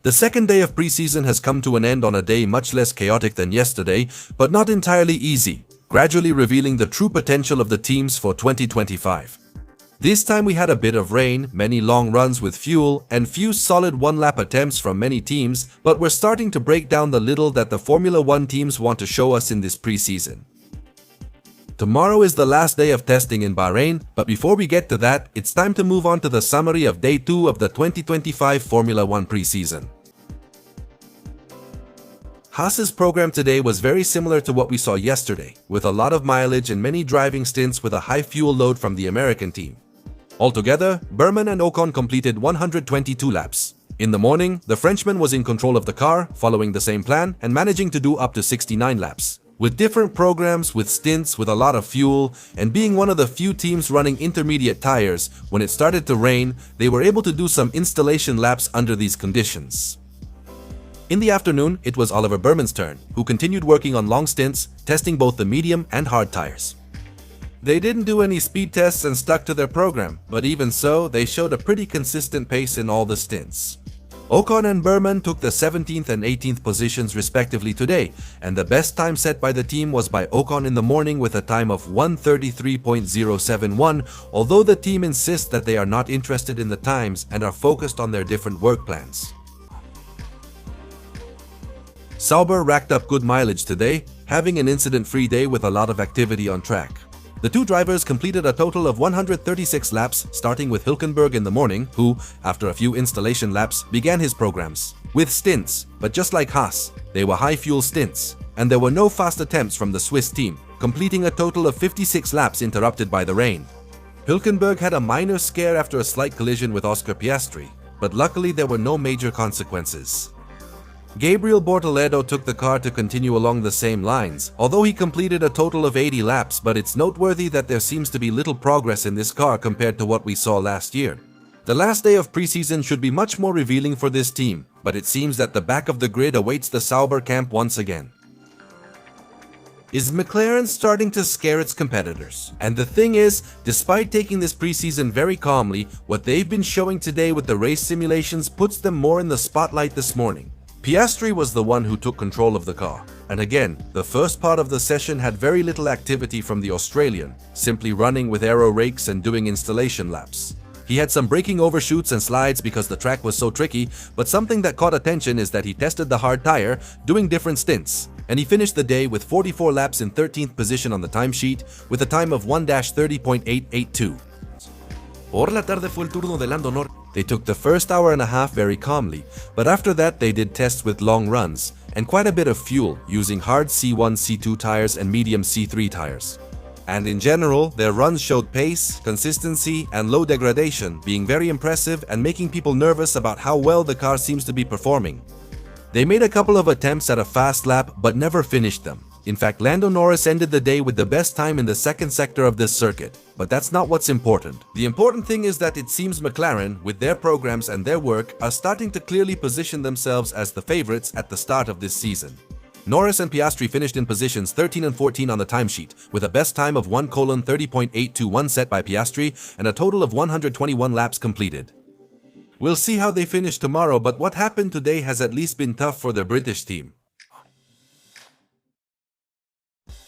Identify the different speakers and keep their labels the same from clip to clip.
Speaker 1: The second day of preseason has come to an end on a day much less chaotic than yesterday, but not entirely easy, gradually revealing the true potential of the teams for 2025. This time we had a bit of rain, many long runs with fuel, and few solid one-lap attempts from many teams, but we're starting to break down the little that the Formula One teams want to show us in this preseason. Tomorrow is the last day of testing in Bahrain, but before we get to that, it's time to move on to the summary of Day 2 of the 2025 Formula One preseason. Haas's program today was very similar to what we saw yesterday, with a lot of mileage and many driving stints with a high fuel load from the American team. Altogether, Burman and Ocon completed 122 laps. In the morning, the Frenchman was in control of the car, following the same plan and managing to do up to 69 laps. With different programs, with stints, with a lot of fuel, and being one of the few teams running intermediate tires, when it started to rain, they were able to do some installation laps under these conditions. In the afternoon, it was Oliver Burman's turn, who continued working on long stints, testing both the medium and hard tires. They didn't do any speed tests and stuck to their program, but even so, they showed a pretty consistent pace in all the stints. Ocon and Burman took the 17th and 18th positions respectively today, and the best time set by the team was by Ocon in the morning with a time of 1:33.071, although the team insists that they are not interested in the times and are focused on their different work plans. Sauber racked up good mileage today, having an incident-free day with a lot of activity on track. The two drivers completed a total of 136 laps, starting with Hülkenberg in the morning, who, after a few installation laps, began his programs. With stints, but just like Haas, they were high-fuel stints, and there were no fast attempts from the Swiss team, completing a total of 56 laps interrupted by the rain. Hülkenberg had a minor scare after a slight collision with Oscar Piastri, but luckily there were no major consequences. Gabriel Bortoledo took the car to continue along the same lines, although he completed a total of 80 laps, but it's noteworthy that there seems to be little progress in this car compared to what we saw last year. The last day of preseason should be much more revealing for this team, but it seems that the back of the grid awaits the Sauber camp once again. Is McLaren starting to scare its competitors? And the thing is, despite taking this preseason very calmly, what they've been showing today with the race simulations puts them more in the spotlight this morning. Piastri was the one who took control of the car, and again, the first part of the session had very little activity from the Australian, simply running with aero rakes and doing installation laps. He had some braking overshoots and slides because the track was so tricky, but something that caught attention is that he tested the hard tire, doing different stints, and he finished the day with 44 laps in 13th position on the timesheet with a time of 1:30.882. Por la tarde fue el turno de Lando Norris. They took the first hour and a half very calmly, but after that they did tests with long runs and quite a bit of fuel using hard C1, C2 tires and medium C3 tires. And in general, their runs showed pace, consistency and low degradation, being very impressive and making people nervous about how well the car seems to be performing. They made a couple of attempts at a fast lap but never finished them. In fact, Lando Norris ended the day with the best time in the second sector of this circuit, but that's not what's important. The important thing is that it seems McLaren, with their programs and their work, are starting to clearly position themselves as the favorites at the start of this season. Norris and Piastri finished in positions 13 and 14 on the timesheet, with a best time of 1:30.821 set by Piastri and a total of 121 laps completed. We'll see how they finish tomorrow, but what happened today has at least been tough for the British team.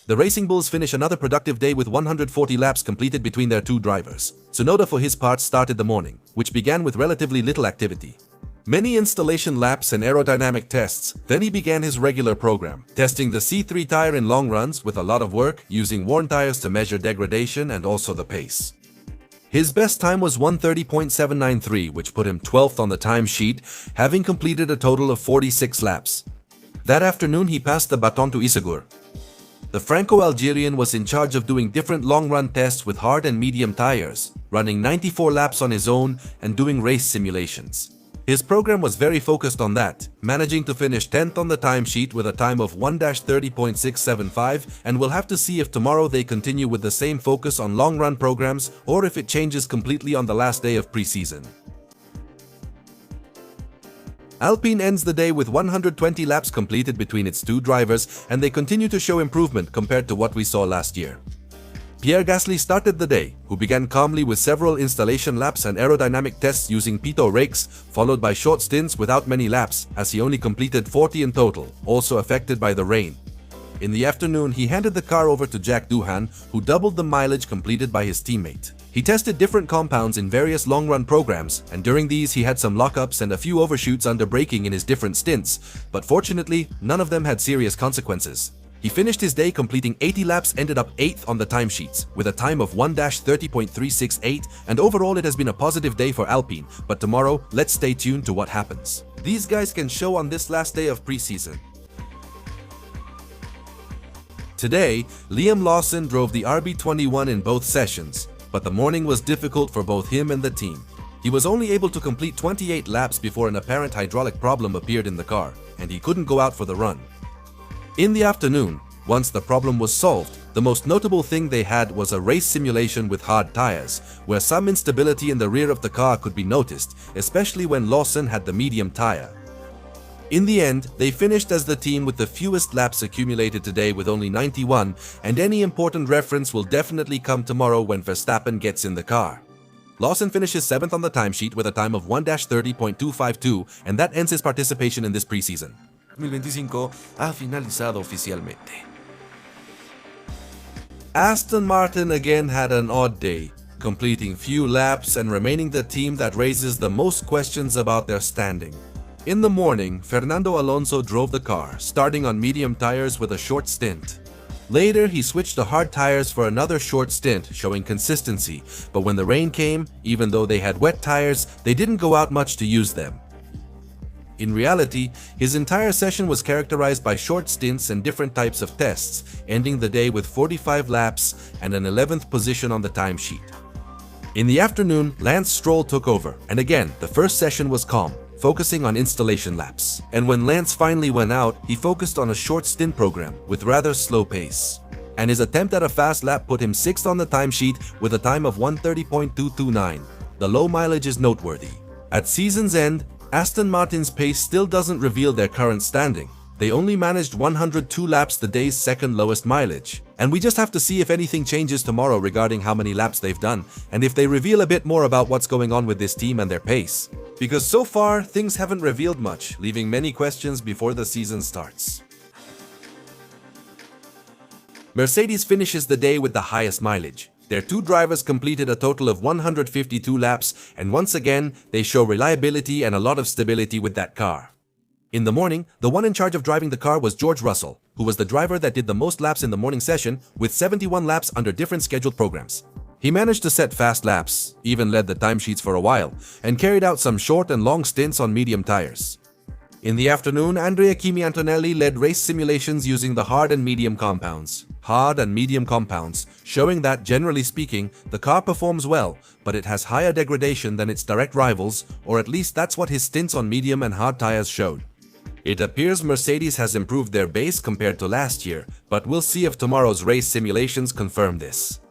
Speaker 1: The Racing Bulls finish another productive day with 140 laps completed between their two drivers. Tsunoda for his part started the morning, which began with relatively little activity. Many installation laps and aerodynamic tests, then he began his regular program, testing the C3 tire in long runs with a lot of work, using worn tires to measure degradation and also the pace. His best time was 1:30.793, which put him 12th on the timesheet, having completed a total of 46 laps. That afternoon he passed the baton to Isagur. The Franco-Algerian was in charge of doing different long-run tests with hard and medium tires, running 94 laps on his own and doing race simulations. His program was very focused on that, managing to finish 10th on the timesheet with a time of 1:30.675, and we'll have to see if tomorrow they continue with the same focus on long-run programs or if it changes completely on the last day of preseason. Alpine ends the day with 120 laps completed between its two drivers, and they continue to show improvement compared to what we saw last year. Pierre Gasly started the day, who began calmly with several installation laps and aerodynamic tests using pitot rakes, followed by short stints without many laps, as he only completed 40 in total, also affected by the rain. In the afternoon, he handed the car over to Jack Doohan, who doubled the mileage completed by his teammate. He tested different compounds in various long-run programs, and during these he had some lockups and a few overshoots under braking in his different stints, but fortunately, none of them had serious consequences. He finished his day completing 80 laps, ended up 8th on the timesheets, with a time of 1-30.368, and overall it has been a positive day for Alpine, but tomorrow, let's stay tuned to what happens. These guys can show on this last day of preseason. Today, Liam Lawson drove the RB21 in both sessions, but the morning was difficult for both him and the team. He was only able to complete 28 laps before an apparent hydraulic problem appeared in the car, and he couldn't go out for the run. In the afternoon, once the problem was solved, the most notable thing they had was a race simulation with hard tires, where some instability in the rear of the car could be noticed, especially when Lawson had the medium tire. In the end, they finished as the team with the fewest laps accumulated today with only 91, and any important reference will definitely come tomorrow when Verstappen gets in the car. Lawson finishes 7th on the timesheet with a time of 1-30.252, and that ends his participation in this preseason. 2025 ha finalizado oficialmente. Aston Martin again had an odd day, completing few laps and remaining the team that raises the most questions about their standing. In the morning, Fernando Alonso drove the car, starting on medium tires with a short stint. Later, he switched to hard tires for another short stint, showing consistency, but when the rain came, even though they had wet tires, they didn't go out much to use them. In reality, his entire session was characterized by short stints and different types of tests, ending the day with 45 laps and an 11th position on the timesheet. In the afternoon, Lance Stroll took over, and again, the first session was calm, focusing on installation laps. And when Lance finally went out, he focused on a short stint program with rather slow pace. And his attempt at a fast lap put him 6th on the timesheet with a time of 1:30.229. The low mileage is noteworthy. At season's end, Aston Martin's pace still doesn't reveal their current standing. They only managed 102 laps, the day's second lowest mileage. And we just have to see if anything changes tomorrow regarding how many laps they've done, and if they reveal a bit more about what's going on with this team and their pace. Because so far, things haven't revealed much, leaving many questions before the season starts. Mercedes finishes the day with the highest mileage. Their two drivers completed a total of 152 laps, and once again, they show reliability and a lot of stability with that car. In the morning, the one in charge of driving the car was George Russell, who was the driver that did the most laps in the morning session, with 71 laps under different scheduled programs. He managed to set fast laps, even led the timesheets for a while, and carried out some short and long stints on medium tires. In the afternoon, Andrea Kimi Antonelli led race simulations using the hard and medium compounds. Showing that, generally speaking, the car performs well, but it has higher degradation than its direct rivals, or at least that's what his stints on medium and hard tires showed. It appears Mercedes has improved their base compared to last year, but we'll see if tomorrow's race simulations confirm this.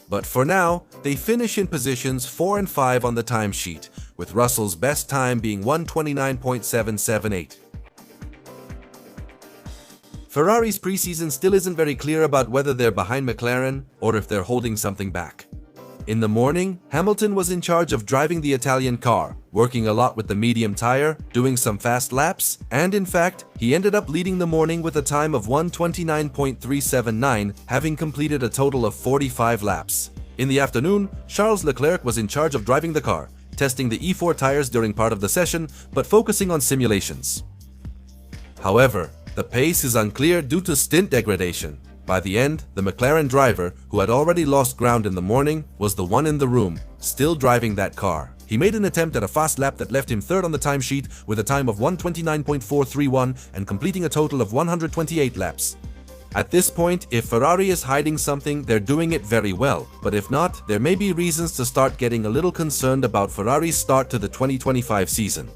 Speaker 1: But for now, they finish in positions 4 and 5 on the timesheet, with Russell's best time being 1:29.778. Ferrari's preseason still isn't very clear about whether they're behind McLaren or if they're holding something back. In the morning, Hamilton was in charge of driving the Italian car, working a lot with the medium tire, doing some fast laps, and in fact, he ended up leading the morning with a time of 1:29.379, having completed a total of 45 laps. In the afternoon, Charles Leclerc was in charge of driving the car, testing the E4 tires during part of the session, but focusing on simulations. However, the pace is unclear due to stint degradation. By the end, the McLaren driver, who had already lost ground in the morning, was the one in the room, still driving that car. He made an attempt at a fast lap that left him 3rd on the timesheet with a time of 1:29.431 and completing a total of 128 laps. At this point, if Ferrari is hiding something, they're doing it very well, but if not, there may be reasons to start getting a little concerned about Ferrari's start to the 2025 season.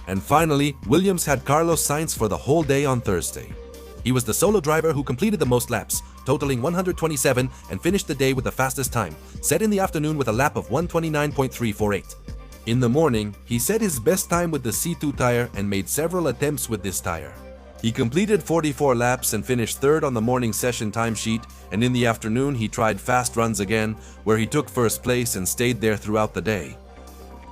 Speaker 1: And finally, Williams had Carlos Sainz for the whole day on Thursday. He was the solo driver who completed the most laps, totaling 127, and finished the day with the fastest time, set in the afternoon with a lap of 1:29.348. In the morning, he set his best time with the C2 tire and made several attempts with this tire. He completed 44 laps and finished third on the morning session timesheet, and in the afternoon he tried fast runs again, where he took first place and stayed there throughout the day.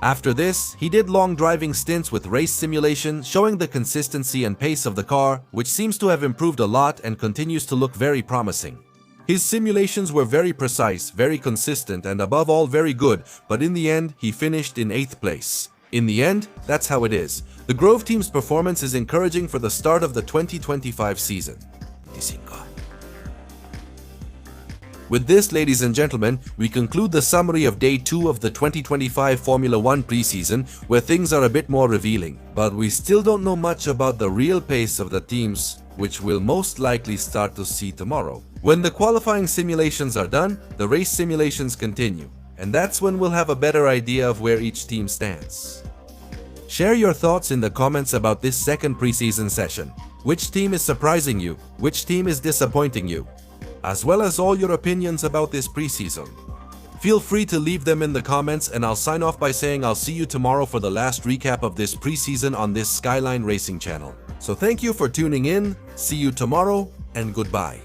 Speaker 1: After this, he did long driving stints with race simulation, showing the consistency and pace of the car, which seems to have improved a lot and continues to look very promising. His simulations were very precise, very consistent, and above all very good, but in the end, he finished in 8th place. In the end, that's how it is. The Grove team's performance is encouraging for the start of the 2025 season. With this, ladies and gentlemen, we conclude the summary of Day 2 of the 2025 Formula 1 preseason, where things are a bit more revealing. But we still don't know much about the real pace of the teams, which we'll most likely start to see tomorrow. When the qualifying simulations are done, the race simulations continue, and that's when we'll have a better idea of where each team stands. Share your thoughts in the comments about this second preseason session. Which team is surprising you? Which team is disappointing you? As well as all your opinions about this preseason. Feel free to leave them in the comments, and I'll sign off by saying I'll see you tomorrow for the last recap of this preseason on this Skyline Racing channel. So thank you for tuning in, see you tomorrow, and goodbye.